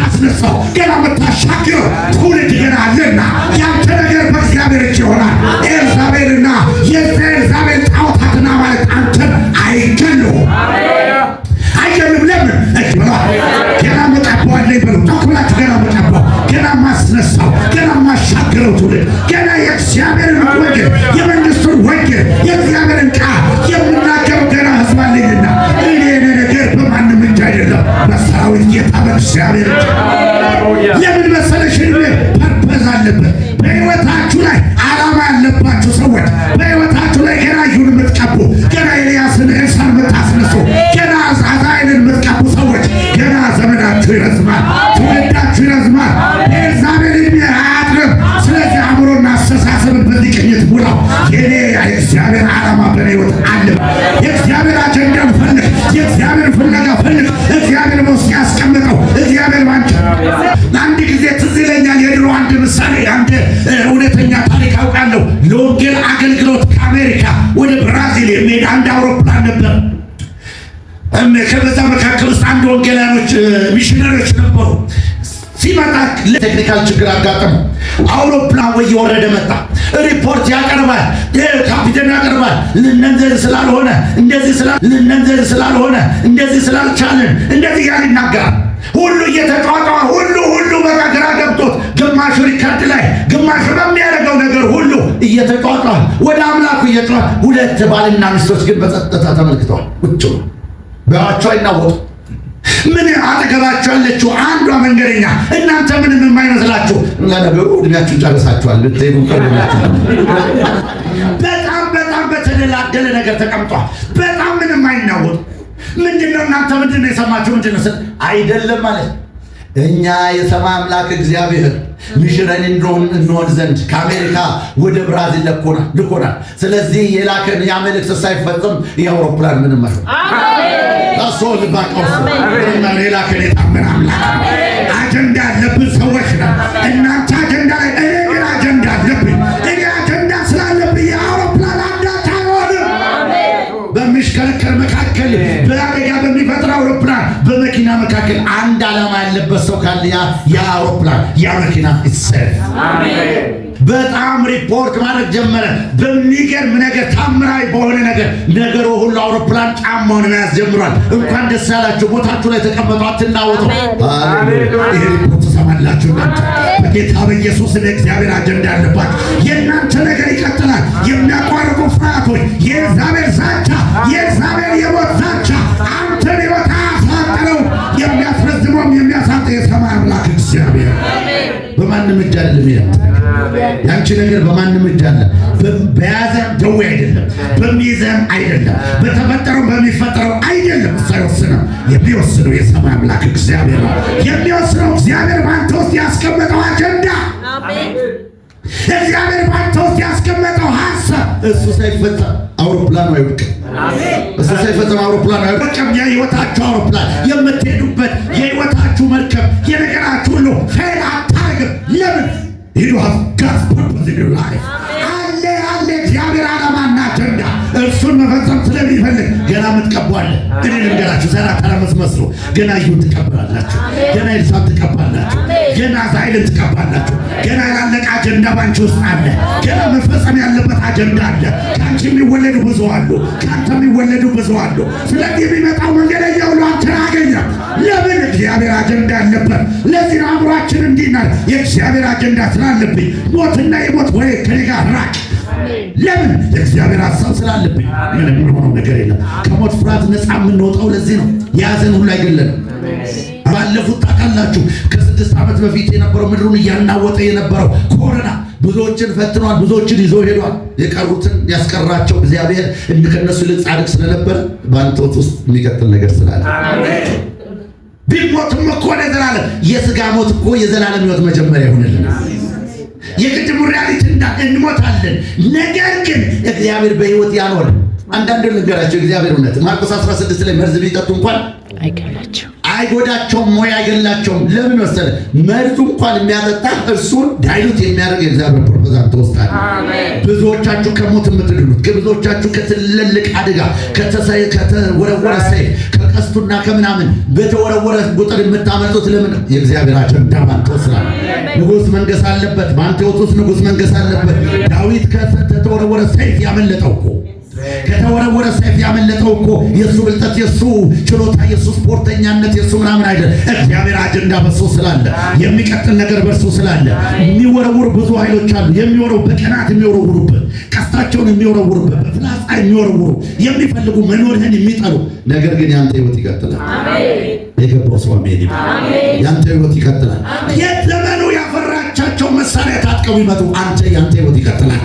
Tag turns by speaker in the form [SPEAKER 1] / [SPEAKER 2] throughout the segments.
[SPEAKER 1] የምታስነሳው ገና የምታሻግረው ትውልድ ገና አለና ያንተ ነገር በእግዚአብሔር እጅ ይሆናል። ኤልዛቤልና የኤልዛቤል ጣዖታትና ማለት አንተን አይገሉም። አይገሉም። ለምን ገና መጣባለኝ ብለው ተኩላችሁ ገና መጣባ ገና ማስነሳው ገና ማሻገረው ትውልድ ገና የእግዚአብሔርን ወንጌል የመንግስቱን ወንጌል የእግዚአብሔርን ቃል የምናገረው ገና ህዝብ አለኝና እኔ ነገር በማንም እጅ አይደለም፣ በሰራዊት ጌታ በእግዚአብሔር እጅ። ለምን መሰለሽ? ፐርፐዝ አለበት በህይወታችሁ ላይ ዓላማ ያለባችሁ ሰዎች በህይወታችሁ ላይ ገና ይሁን የምትቀቡ ገና ኤልያስን ኤልሳዕን የምታስነሱ ገና አዛሄልን የምትቀቡ ሰዎች ገና ዘመናችሁ ይረዝማል፣ ትውልዳችሁ ይረዝማል። ኤልዛቤል ዕድሜ አያጥርም። ስለዚህ አእምሮና አስተሳሰብን በዚህ ቅኝት ሙላው። የኔ የእግዚአብሔር ዓላማ በእኔ ህይወት አለ። የእግዚአብሔር አጀንዳን ፈልግ፣ የእግዚአብሔር ፍለጋ ፈልግ። እግዚአብሔር በውስጥ ያስቀምጠው እግዚአብሔር ባንቺ። አንድ ጊዜ ትዝ ይለኛል የድሮ አንድ ምሳሌ አንድ እውነተኛ ታሪክ አውቃለሁ። ለወንጌል አገልግሎት ከአሜሪካ ወደ ብራዚል የሚሄድ አንድ አውሮፕላን ነበር። ከበዛ መካከል ውስጥ አንድ ወንጌላኖች ሚሽነሪዎች ነበሩ። ሲመጣ ቴክኒካል ችግር አጋጠመው። አውሮፕላን እየወረደ መጣ። ሪፖርት ያቀርባል፣ ካፒቴን ያቀርባል። ልነንዘር ስላልሆነ እንደዚህ ስላልቻለን እንደዚህ ያለ ይናገራል። ሁሉ እየተጫጫ ሁሉ በቃ ግራ ገብቶት ግማሹ ሪከርድ ላይ ግማሹ በሚያደርገው ነገር ሁሉ እየተጫጫ ወደ አምላኩ እየጮኸ ሁለት ባልና ሚስቶች ግን በጸጥታ ተመልክተዋል። ቁጭ በያቸው አይናወጡ። ምን አጠገባቸው ያለችው አንዷ መንገደኛ እናንተ ምንም የማይመስላችሁ ለነገሩ እድሜያችሁን ጨርሳችኋል ልትሄዱ በጣም በተደላደለ ነገር ተቀምጧል። በጣም ምንም አይናወጡ። ምንድነው እናንተ ምንድነው የሰማችሁ? ምንድነው አይደለም ማለት እኛ የሰማይ አምላክ እግዚአብሔር ሚሽነሪ እንሆን ዘንድ ከአሜሪካ ወደ ብራዚል ልኮናል። ስለዚህ የላከን ያ መልእክት ሳይፈጸም የአውሮፕላን ምንም ማለት ታሶል ባቀውስ የላከን የታመነ አምላክ አጀንዳ ያለብን ሰዎች ነው። እናንተ አጀንዳ ላይ እኔ ግን አጀንዳ አለብኝ። እኔ አጀንዳ ስላለብኝ የአውሮፕላን አንዳች አይሆንም። በሚሽከረከር መካከል በአደጋ በሚፈጥር አውሮፕላን በመኪና መካከል አንድ ዓላማ ያለበት ሰው ካለ ያ አውሮፕላን ያ መኪና ይሰራል። በጣም ሪፖርት ማድረግ ጀመረ። በሚገርም ነገር ታምራዊ በሆነ ነገሩ ሁሉ አውሮፕላን ጫማውን መያዝ ጀምሯል። እንኳን ደስ ያላችሁ፣ ቦታችሁ ላይ ተቀመጡ፣ አትናወጡ። ይሄ ሪፖርት ተሰማላችሁ። እናንተ በጌታ በኢየሱስ እግዚአብሔር አጀንዳ ያለባችሁ የእናንተ ነገር ይቀጥላል። የሚያቋርጡ ፍርሃቶች፣ የኤልዛቤል ዛቻ፣ የኤልዛቤል የሞት ዛቻ አንተን ሕይወት አያሳጥረው። የሚያስረዝመውም የሚያሳጥ የሰማይ አምላክ እግዚአብሔር በማንም እጅ አይደለም። ያንቺ ነገር በማንም እጅ አለ። በያዘም ደዌ አይደለም፣ በሚይዘም አይደለም፣ በተፈጠረው በሚፈጠረው አይደለም። ሳይወስነው የሚወስነው የሰማይ አምላክ እግዚአብሔር ነው። የሚወስነው እግዚአብሔር ባንተ ውስጥ ያስቀመጠው አጀንዳ፣ እግዚአብሔር ባንተ ውስጥ ያስቀመጠው ሐሳብ እሱ ሳይፈጸም አውሮፕላኑ አይወድቅም። እሱ ሳይፈጸም አውሮፕላኑ አይወድቅም። የህይወታችሁ አውሮፕላን የምትሄዱበት የህይወታችሁ መርከብ የነገራችሁ ሁሉ ፌል አታርግም። ለምን? You have God's purpose in your life. አለ እግዚአብሔር ዓላማና አጀንዳ እርሱን መፈጸም ስለሚፈልግ ገና ምትቀባለ። እኔ ልንገራችሁ ዘራ ተረመስመስሉ ገና ይሁን ትቀበላላችሁ፣ ገና ኤልሳዕን ትቀበላላችሁ፣ ገና አዛሄልን ትቀበላላችሁ። ገና ያላለቀ አጀንዳ ባንቺ ውስጥ አለ። ገና መፈጸም ያለበት አጀንዳ አለ። ካንቺ የሚወለዱ ብዙ አሉ፣ ካንተ የሚወለዱ ብዙ አሉ። ስለዚህ የሚመጣው መንገደኛ ሁሉ አንተን አገኘ። ለምን? እግዚአብሔር አጀንዳ አለበት። ለዚህ ነው አእምሯችን እንዲናል የእግዚአብሔር አጀንዳ ስላለብኝ ሞትና የሞት ወሬ ከኔ ጋር ራቅ። ለምን? የእግዚአብሔር ሐሳብ ስላለብኝ ምንም የሆነው ነገር የለም። ከሞት ፍርሃት ነፃ የምንወጣው ለዚህ ነው። የያዘን ሁሉ አይገለንም። ባለፉት ታውቃላችሁ ከ6 ዓመት በፊት የነበረው ምድሩን እያናወጠ የነበረው ኮሮና ብዙዎችን ፈትኗል፣ ብዙዎችን ይዞ ሄዷል። የቀሩትን ያስቀራቸው እግዚአብሔር ከእነሱ ይልቅ ጻድቅ ስለነበረ በአንተት ውስጥ የሚቀጥል ነገር ስላለ ቢሞትም እኮ ለዘላለም የሥጋ ሞት እኮ የዘላለም ሕይወት መጀመሪያ ይሆንልን። የቅድሙ ሪያሊቲ እንሞታለን፣ ነገር ግን እግዚአብሔር በሕይወት ያኖር። አንዳንድ ልንገራቸው እግዚአብሔር እውነት ማርቆስ 16 ላይ መርዝ ቢጠጡ እንኳን አይጎዳቸውም ወይ አይገላቸውም። ለምን መሰለ? መርዙ እንኳን የሚያጠጣ እርሱን ዳይሉት የሚያደርግ የእግዚአብሔር ፕሮፖዛል ተወስዳል። ብዙዎቻችሁ ከሞት የምትድኑት፣ ብዙዎቻችሁ ከትልልቅ አደጋ፣ ከተወረወረ ሰይፍ፣ ከቀስቱና ከምናምን በተወረወረ ቁጥር የምታመልጡት ለምን? የእግዚአብሔር አጀንዳ ባንተ ስላለ ንጉሥ መንገስ አለበት። በአንተ ሕይወት ውስጥ ንጉሥ መንገስ አለበት። ዳዊት ከተወረወረ ሰይፍ ያመለጠው እኮ ከተወረወረ ሰይፍ ያመለጠው እኮ የሱ ብልጠት፣ የሱ ችሎታ፣ የሱ ስፖርተኛነት፣ የሱ ምናምን አይደለም። እግዚአብሔር አጀንዳ በሱ ስላለ የሚቀጥል ነገር በሱ ስላለ የሚወረውሩ ብዙ ኃይሎች አሉ። የሚወረው በቀናት የሚወረውሩበት፣ ቀስታቸውን የሚወረውሩበት፣ በፍላጻ የሚወረውሩ የሚፈልጉ መኖርህን የሚጠሉ ነገር ግን ያንተ ሕይወት ይቀጥላል። የገባው ሰው አሜን ይበል። ያንተ ሕይወት ይቀጥላል። የዘመኑ ያፈራቻቸው መሳሪያ ታጥቀው ይመጡ፣ ያንተ ሕይወት ይቀጥላል።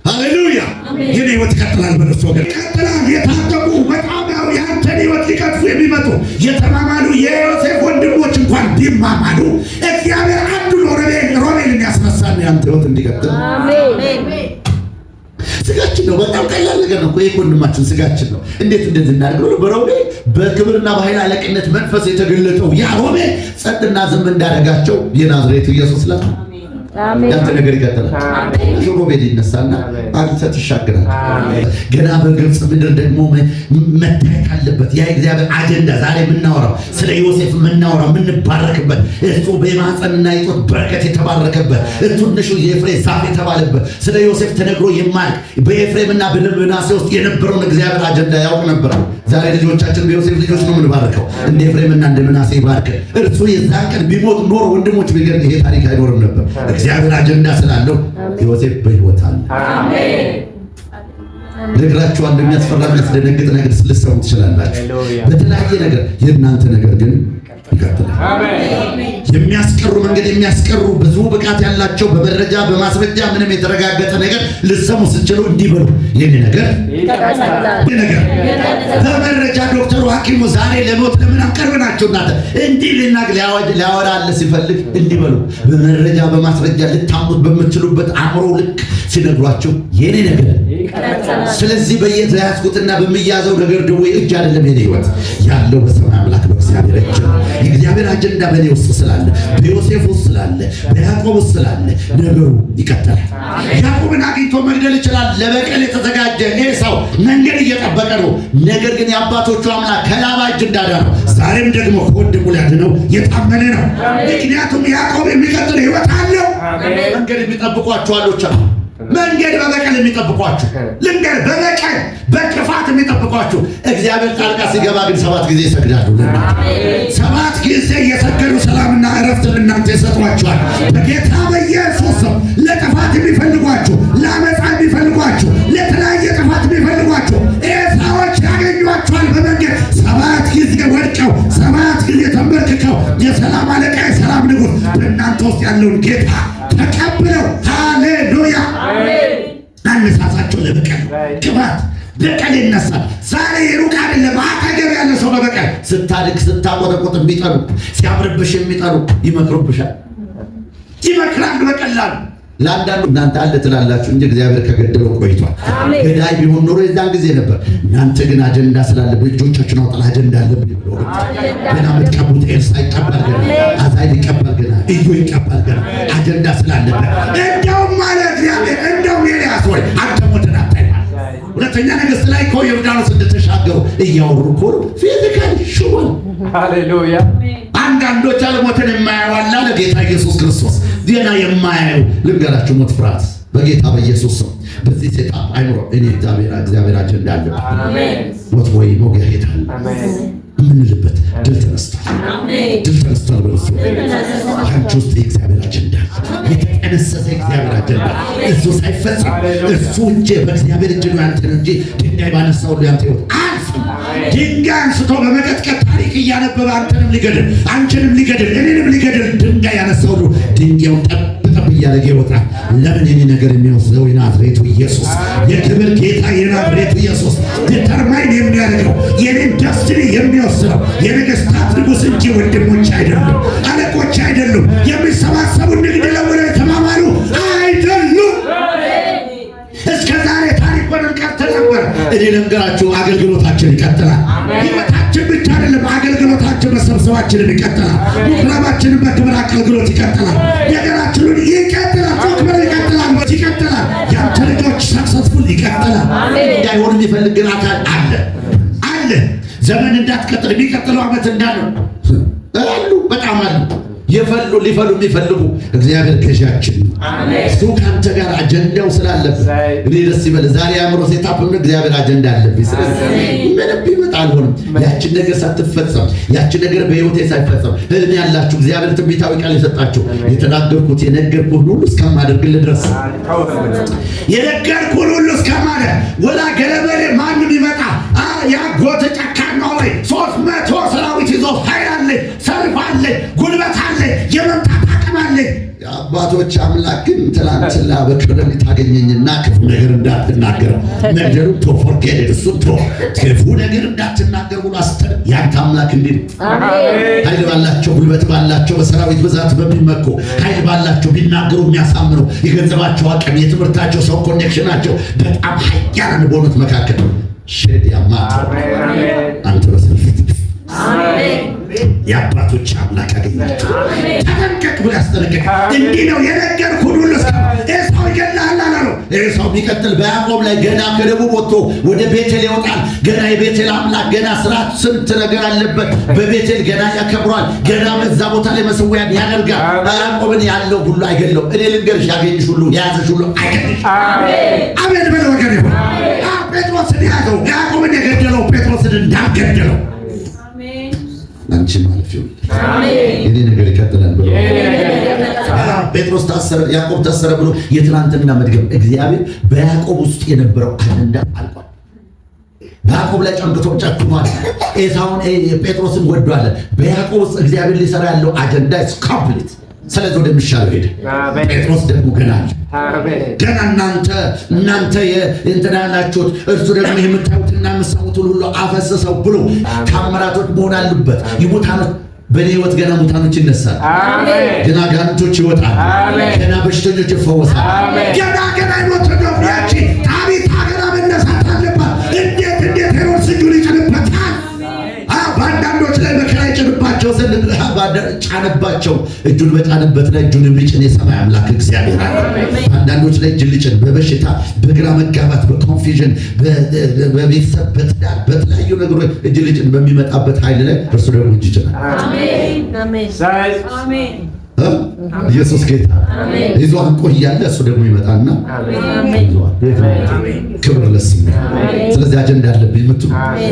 [SPEAKER 1] ሃሌሉያ! የኔ ሕይወት ይቀጥላል። በእርሱ ወገን ይቀጥላል። የታጠቁ በጣም ያንተን ሕይወት ሊቀጥፉ የሚመጡ የተማማሉ የዮሴፍ ወንድሞች እንኳን ቢማማሉ እግዚአብሔር አንዱን ሮቤልን ያስነሳል። ያንተ ሕይወት እንዲቀጥል ስጋችን ነው። በጣም ቀላል ነገር ነው። ይሄ ወንድማችን ስጋችን ነው። እንዴት እንደዚህ እናደርገው? በሮቤል በክብርና በኃይል አለቅነት መንፈስ የተገለጠው ያ ሮቤል ጸጥና ዝም እንዳደረጋቸው የናዝሬቱ ኢየሱስ ለታ ያንተ ነገር ይቀጥላል። ሮቤል ይነሳና አንተ ትሻገራለህ። ገና በግብፅ ምድር ደግሞ መታየት አለበት ያ እግዚአብሔር አጀንዳ። ዛሬ የምናወራው ስለ ዮሴፍ የምናወራው የምንባረክበት እሱ በማኅፀንና የጡት በረከት የተባረከበት ትንሹ የኤፍሬም ዛፍ የተባለበት ስለ ዮሴፍ ተነግሮ የማያልቅ በኤፍሬምና በምናሴ ውስጥ የነበረውን እግዚአብሔር አጀንዳ ያውቅ ነበር። ዛሬ ልጆቻችን በዮሴፍ ልጆች ነው የምንባርከው። እንደ ኤፍሬምና እንደ ምናሴ ባርከ። እርሱ የዛን ቀን ቢሞት ኖሮ ወንድሞች ቢገርም ይሄ ታሪክ አይኖርም ነበር። እግዚአብሔር አጀንዳ ስላለው ዮሴፍ በሕይወት አለ። አሜን። ነግራችሁ እንደሚያስፈራ የሚያስደነግጥ ነገር ልትሰሙ ትችላላችሁ። በተለያየ ነገር የእናንተ ነገር ግን ይቀጥላል። አሜን። የሚያስቀሩ መንገድ የሚያስቀሩ ብዙ ብቃት ያላቸው በመረጃ በማስረጃ ምንም የተረጋገጠ ነገር ልትሰሙ ስትችሉ እንዲህ በሉ፣ የኔ ነገር በመረጃ ዶክተሩ ሐኪሙ ዛሬ ለሞት ለምን አቀርብ ናቸው እናንተ እንዲህ ሊያወራለ ሲፈልግ እንዲህ በሉ፣ በመረጃ በማስረጃ ልታሙት በምትችሉበት አእምሮ ልክ ሲነግሯቸው የኔ ነገር። ስለዚህ በየተያዝኩትና በሚያዘው ነገር ደዌ እጅ አይደለም የኔ ሕይወት ያለው በሰማይ አምላክ በእግዚአብሔር እጅ ነው። የእግዚአብሔር አጀንዳ በእኔ ውስጥ ስላለ፣ በዮሴፍ ውስጥ ስላለ፣ በያዕቆብ ውስጥ ስላለ ነገሩ ይቀጥላል። ያዕቆብን አግኝቶ መግደል ይችላል። ለበቀል የተዘጋጀ ኤሳው መንገድ እየጠበቀ ነው። ነገር ግን የአባቶቹ አምላክ ከላባ እጅ እንዳዳነው ዛሬም ደግሞ ከወንድሙ ሊያድነው የታመነ ነው። ምክንያቱም ያዕቆብ የሚቀጥል ሕይወት አለው። መንገድ የሚጠብቋቸው አሎች አሉ። መንገድ በበቀል የሚጠብቋችሁ ልንገር፣ በበቀል በክፋት የሚጠብቋችሁ እግዚአብሔር ጣልቃ ሲገባ ግን 7 ጊዜ ይሰግዳሉ። 7 ጊዜ እየሰገዱ ሰላምና እረፍት ለእናንተ ይሰጧችኋል። በጌታ በኢየሱስ ስም ለጥፋት የሚፈልጓችሁ፣ ለአመፃ የሚፈልጓችሁ፣ ለተለያየ ጥፋት የሚፈልጓችሁ ኤሳዎች ያገኟችኋል። በመንገድ 7 ጊዜ ወድቀው 7 ጊዜ ተንበርክከው የሰላም አለቃ የሰላም ንጉሥ በእናንተ ውስጥ ያለውን ጌታ ተቀብለው ሃሌሉያ አነሳሳቸው ለበቀል ክፋት በቀል ይነሳል። ዛሬ ሩቅ አይደለም፣ አጠገብ ያለ ሰው በበቀል ስታድግ ስታቆጠቆጥ የሚጠሉ ሲያምርብሽ የሚጠሉ ይመክሩብሻል፣ ይመክራሉ በቀላሉ። ለአንዳንዱ እናንተ አለ ትላላችሁ እንጂ እግዚአብሔር ከገደለው ቆይቷል። ገዳይ ቢሆን ኖሮ የዛን ጊዜ ነበር። እናንተ ግን አጀንዳ ስላለብህ እጆቻችሁን አውጣ። አጀንዳ አለብህ ብሎ ገና የምትቀቡት ኤልሳ ይቀባል፣ ገና አዛይ ይቀባል፣ ገና እዩ ይቀባል፣ ገና አጀንዳ ስላለብህ እንደውም ማለት እግዚአብሔር እንደውም ኤልያስ ወይ አንተ ሞትን አታይ። ሁለተኛ ነገሥት ላይ እኮ ዮርዳኖስ እንደተሻገሩ እያወሩ እኮ ፊዚካሊ ሹል ሃሌሉያ። አንዳንዶች አልሞትን የማያዋላ ለጌታ ኢየሱስ ክርስቶስ ዜና የማያዩ ልንገራችሁ፣ ሞት ፍርሃት በጌታ በኢየሱስ ስም በዚህ ሰይጣን አይምሮ እኔ እግዚአብሔር አጀንዳ አለበት። አሜን። ሞት ወይ ሞገ ሄዳል የምንልበት ድል ተነስቷል። ድል ተነስቷል። በእሱ አንቺ ውስጥ የእግዚአብሔር አጀንዳ የተጠነሰሰ እግዚአብሔር አጀንዳ እሱ ሳይፈጸም እሱ እጅ በእግዚአብሔር እጅ ነው ያንተ እንጂ ድንጋይ ባነሳው ያንተ ይወጣ አልፍም። ድንጋይ አንስቶ በመቀጥቀጥ ታሪክ እያነበበ አንተንም ሊገድል አንቺንም ሊገድል እኔንም ሊገድል ድንጋይ ያነሳው ድንጋዩን ጠብ እያደረገ ይወጣል። ለምን የኔ ነገር የሚወስደው የናዝሬቱ ኢየሱስ የክብር ጌታ የናዝሬቱ ኢየሱስ ዲተርማይን የሚያደርገው የኔን ደስቲኒ የሚወስነው የነገስታት ንጉሥ እንጂ ወንድሞች አይደሉም፣ አለቆች አይደሉም፣ የሚሰባሰቡ ንግድ ለውለው የተማማሉ አይደሉም። እስከ ዛሬ ታሪክ ሆነን ቀርተን ነበር። እኔ ልንገራችሁ፣ አገልግሎታችን ይቀጥላል። ሕይወታችን ብቻ አይደለም፣ አገልግሎታችን መሰብሰባችንን ይቀጥላል። ምኩራባችንን በክብር አገልግሎት ይቀጥላል። ነገራችንን ይቀጥላል። ክብር ይቀጥላል። ይቀጥላል። ያንተ ልጆች ሰክሰስፉል ይቀጥላል። እንዳይሆን የሚፈልግ አካል አለ። ዘመን እንዳትቀጥል የሚቀጥለው ዓመት እንዳለ አሉ። በጣም አሉ የፈሉ ሊፈሉ የሚፈልጉ እግዚአብሔር ገዣችን እሱ ካንተ ጋር አጀንዳው ስላለበት እኔ ደስ ይበል። ዛሬ አእምሮ ሴታፕ ምን እግዚአብሔር አጀንዳ አለብኝ። ስለዚህ ምንም ቢመጣ አልሆንም። ያችን ነገር ሳትፈጸም ያችን ነገር በህይወቴ ሳይፈጸም ህልም ያላችሁ እግዚአብሔር ትንቢታዊ ቃል የሰጣችሁ የተናገርኩት የነገርኩህ ሁሉ እስከማደርግልህ ድረስ የነገርኩህ ሁሉ እስከማደርግ ወላ ገለበሌ ማንም ይመጣ ያጎተ ጨካና ወይ 300 ሰራዊት ይዞ ኃይል አለ፣ ሰልፍ አለ፣ ጉልበት አለ፣ የመምጣት አቅም አለ። የአባቶች አምላክ ግን ትላንትና በክረም ታገኘኝና ክፉ ነገር እንዳትናገር ነገሩ ቶፎርጌድ እሱ ክፉ ነገር እንዳትናገር ብሎ አስተር ያንተ አምላክ እንዲህ ኃይል ባላቸው ጉልበት ባላቸው በሰራዊት ብዛት በሚመኩ ኃይል ባላቸው ቢናገሩ የሚያሳምኑ የገንዘባቸው አቅም የትምህርታቸው ሰው ኮኔክሽናቸው በጣም ኃያላን በሆኑት መካከል ሼድ ያማታ አንተ በሰልፍት የአባቶች አምላክ አገኛቸው። ተጠንቀቅ ብሎ ያስጠነቀቅ። እንዲህ ነው የነገርኩህ ሁሉ ኤሳው ይገድልሃል አለው። ኤሳው ቢቀጥል በያዕቆብ ላይ ገና ከደቡብ ወጥቶ ወደ ቤቴል ይወጣል። ገና የቤቴል አምላክ ገና ስርዓት ስንት ነገር አለበት። በቤቴል ገና ያከብሯል። ገና በዛ ቦታ ላይ መሰዊያን ያደርጋል። ያዕቆብን ያለው ሁሉ አይገድለው። እኔ ልንገርሽ ያገኝሽ ሁሉ የያዘሽ ሁሉ አይገድልሽ። አሜን በለው ወገን ይሁን። ጴጥሮስን ያዘው። ያዕቆብን የገደለው ጴጥሮስን እንዳልገደለው አንቺ ማለት ይሁን። የኔ ነገር ይቀጥላል ብሎ ጴጥሮስ ታሰረ፣ ያዕቆብ ታሰረ ብሎ የትናንትና መድገም እግዚአብሔር በያዕቆብ ውስጥ የነበረው አጀንዳ አልቋል። በያዕቆብ ላይ ጨምቅቶ ጨክኗል። ኤሳውን ጴጥሮስን ወዷል። በያዕቆብ ውስጥ እግዚአብሔር ሊሰራ ያለው አጀንዳ is complete። ስለዚህ ወደሚሻለው ሄደ። ጴጥሮስ ደግሞ ገና ገና እናንተ እንትና ያላችሁት እርሱ ደግሞ የምታዩትና የምትሰሙት ሁሉ አፈሰሰው ብሎ ታምራቶች መሆን አሉበት። የሙታኖች በእኔ ህይወት ገና ሙታኖች ይነሳል። ገና ጋንቶች ይወጣል። ገና በሽተኞች ይፈወሳል። ገና ይሞት ነው ያቺ ታቢታ ገና መነሳት አለባት። እንዴት ሄሮድስ እጁን ይጭንበታል። በአንዳንዶች ላይ መከራ ይጭንባቸው ዘንድ ጫነባቸው። እጁን በጫነበት ላይ እጁን የሚጭን የሰማይ አምላክ እግዚአብሔር አለ። አንዳንዶች ላይ እጁን ሊጭን በበሽታ በግራ መጋባት በኮንፊዥን በቤተሰብ በትዳር በተለያዩ ነገሮች እጁን ሊጭን በሚመጣበት ኃይል ላይ እርሱ ደግሞ እጅ ይጭናል። ኢየሱስ ጌታ ይዞ አንቆ እያለ እሱ ደግሞ ይመጣና ክብር ለስሙ። ስለዚህ አጀንዳ አለብኝ የምትሉ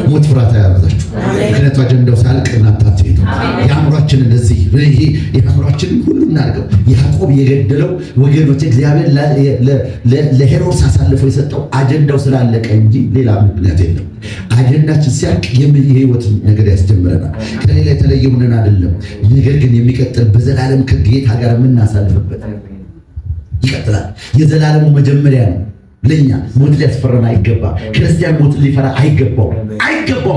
[SPEAKER 1] ሞት ፍራት አያበዛችሁ። ምክንያቱ አጀንዳው ሳያልቅ እናንተ አትሄዱ። የአእምሯችን እንደዚህ ይሄ የአእምሯችንን ሁሉ እናድርገው። ያዕቆብ የገደለው ወገኖች እግዚአብሔር ለሄሮድስ አሳልፎ የሰጠው አጀንዳው ስላለቀ እንጂ ሌላ ምክንያት የለም። አጀንዳችን ሲያልቅ የህይወት ነገር ያስጀምረናል። ከሌላ የተለየ ሆነን አይደለም። ነገር ግን የሚቀጥል በዘላለም ከጌታ ጋር የምናሳልፍበት ይቀጥላል። የዘላለሙ መጀመሪያ ነው። ለኛ ሞት ሊያስፈራን አይገባም። ክርስቲያን ሞት ሊፈራ አይገባው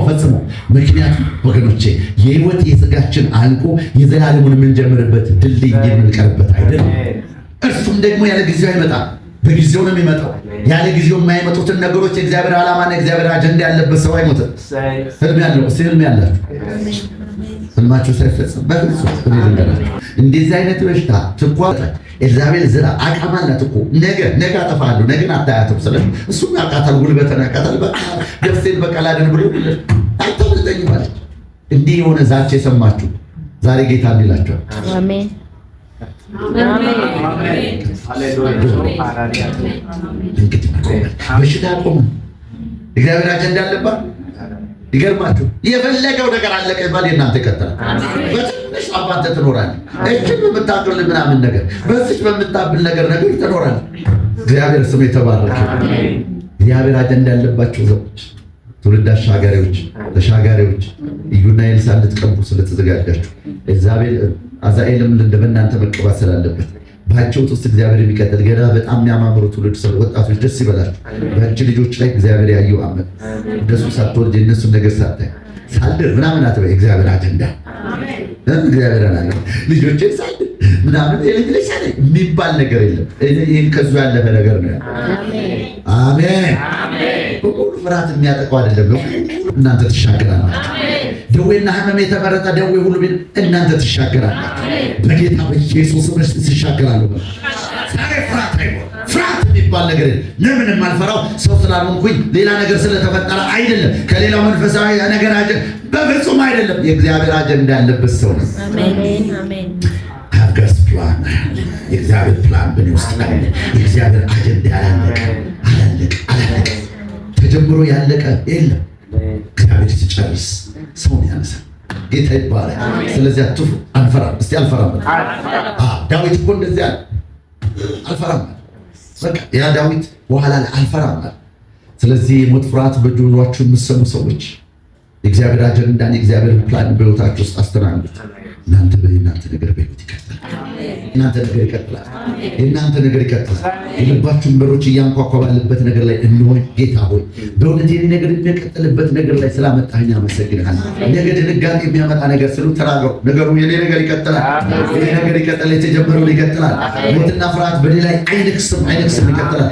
[SPEAKER 1] ፈጽሞ። ምክንያቱም ወገኖቼ የህይወት የስጋችን አልቆ የዘላለሙን የምንጀምርበት ድልድይ የምንቀርበት አይደለም። እርሱም ደግሞ ያለ ጊዜው አይመጣም። በጊዜው ነው የሚመጣው። ያለ ጊዜው የማይመጡትን ነገሮች የእግዚአብሔር ዓላማና የእግዚአብሔር አጀንዳ ያለበት ሰው አይሞትም። ህልም ያለው ህልም ያላችሁ ህልማችሁ ሳይፈጸም በፍጹም እንደዚህ አይነት በሽታ ትኳታ እግዚአብሔር ዝራ አቃማናት እኮ ነገ አጠፋለሁ ነገን አታያትም። ስለዚህ እሱም ያቃታል፣ ጉልበትን ያቃታል። በቃ ደፍሴን በቀላደን ብሎ አይተውልኝ ማለት እንዲህ የሆነ ዛቻ የሰማችሁ ዛሬ ጌታ እንዲላችኋል። አሜን በሽታ ቆሙ። እግዚአብሔር አጀንዳ አለባት። ይገርማችሁ የፈለገው ነገር አለቀ ባል እናንተ ይቀጥላል። በትንሽ አባንተ ትኖራለህ። እጅግ በምታቅል ምናምን ነገር በዚህ በምታብል ነገር ትኖራለህ። እግዚአብሔር ስሙ የተባረከ። እግዚአብሔር አጀንዳ ያለባቸው ሰዎች ትውልድ ተሻጋሪዎች ኢዩና ኤልሳ እንድትቀቡ ስለተዘጋጃችሁ እግዚአብሔር አዛኤልም እንደበእናንተ መቀባት ስላለበት ባቸው ውስጥ እግዚአብሔር የሚቀጥል ገና በጣም የሚያማምሩ ትውልድ ወጣቶች ደስ ይበላችሁ። በእጅ ልጆች ላይ እግዚአብሔር ያየው አመት እንደሱ ሳትወልድ የእነሱን ነገር ሳታይ ሳልድር ምናምን አትበይ። እግዚአብሔር አጀንዳ እግዚአብሔር አለ ልጆችን ሳልድር ምናምን የልጅ ልጅ ሳለ የሚባል ነገር የለም። ይህን ከዙ ያለፈ ነገር ነው። አሜን። ሁሉ ፍርሃት የሚያጠቃው አይደለም። እናንተ ትሻገራላችሁ። ደዌና ሕመም የተመረጠ ደዌ ሁሉ እናንተ ትሻገራላችሁ። በጌታ በኢየሱስ ክርስቶስ ትሻገራላችሁ። ዛሬ ፍርሃት አይሆንም። ፍርሃት የሚባል ነገር ለምን የማልፈራው ሰው ስላልሆንኩኝ ሌላ ነገር ስለተፈጠረ አይደለም። ከሌላው መንፈሳዊ ነገር በፍጹም አይደለም። የእግዚአብሔር አጀንዳ ያለበት ሰው ነው።
[SPEAKER 2] አሜን አሜን።
[SPEAKER 1] ሀገስ ፕላን የእግዚአብሔር ፕላን በእኔ ውስጥ አለ። የእግዚአብሔር አጀንዳ አላለቀ ተጀምሮ ያለቀ የለም። እግዚአብሔር ሲጨርስ ሰውን ያነሳል። ጌታ ይባላል። ስለዚህ አትፍሩ፣ አንፈራም። እስቲ አልፈራም። ዳዊት እኮ እንደዚህ አለ፣ አልፈራም። በቃ ያ ዳዊት በኋላ ላይ አልፈራም። ስለዚህ የሞት ፍርሃት በጆሮአችሁ የምትሰሙ ሰዎች የእግዚአብሔር አጀንዳን የእግዚአብሔር ፕላን በሕይወታችሁ ውስጥ አስተናግዱት። እናንተ ነገር በሕይወት ይቀጥላል። እናንተ ነገር ይቀጥላል። የእናንተ ነገር ይቀጥላል። የልባችሁን በሮች እያንኳኳ ባለበት ነገር ላይ እንሆን። ጌታ ሆይ በእውነት የኔ ነገር የሚቀጥልበት ነገር ላይ ስላመጣኸኝ አመሰግንሃለሁ። ነገ ድንጋጤ የሚያመጣ ነገር ስሉ ተናገሩ። ነገሩ የኔ ነገር ይቀጥላል። የኔ ነገር ይቀጥላል። የተጀመረው ይቀጥላል። ሞትና ፍርሃት በኔ ላይ አይነክስም ይቀጥላል።